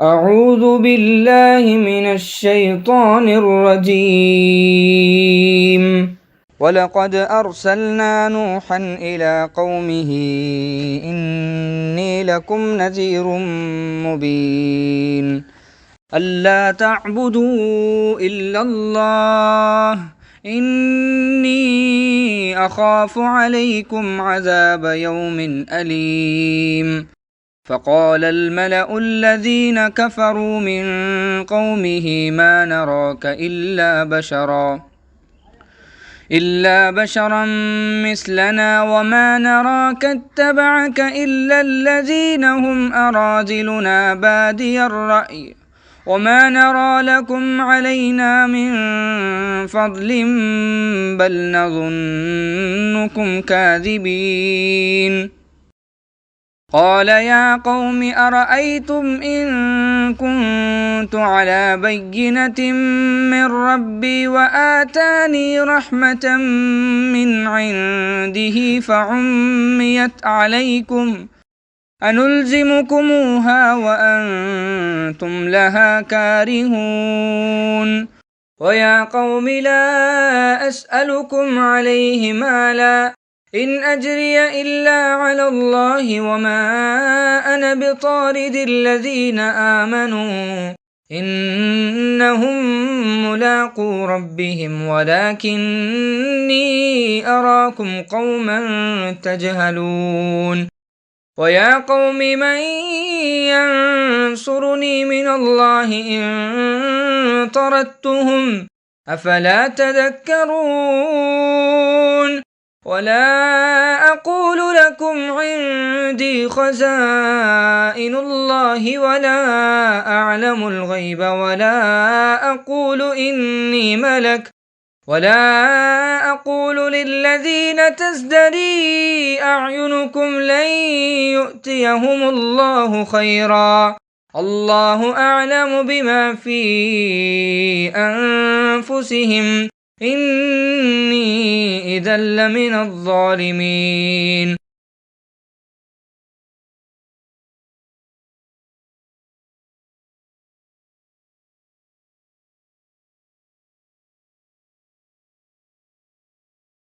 أعوذ بالله من الشيطان الرجيم. ولقد أرسلنا نوحا إلى قومه إني لكم نذير مبين ألا تعبدوا إلا الله إني أخاف عليكم عذاب يوم أليم. فقال الملأ الذين كفروا من قومه ما نراك إلا بشرا مثلنا وما نراك اتبعك إلا الذين هم أراذلنا بادي الرأي وما نرى لكم علينا من فضل بل نظنكم كاذبين. قال يا قوم أرأيتم إن كنت على بينة من ربي وآتاني رحمة من عنده فعميت عليكم أنلزمكموها وأنتم لها كارهون. ويا قوم لا أسألكم عليه مالا إن أجري إلا على الله وما أنا بطارد الذين آمنوا إنهم ملاقو ربهم ولكني أراكم قوما تجهلون. ويا قوم من ينصرني من الله إن طردتهم أفلا تذكرون. ولا أقول لكم عندي خزائن الله ولا أعلم الغيب ولا أقول إني ملك ولا أقول للذين تزدري أعينكم لن يؤتيهم الله خيرا الله أعلم بما في أنفسهم إني إذا لمن الظالمين.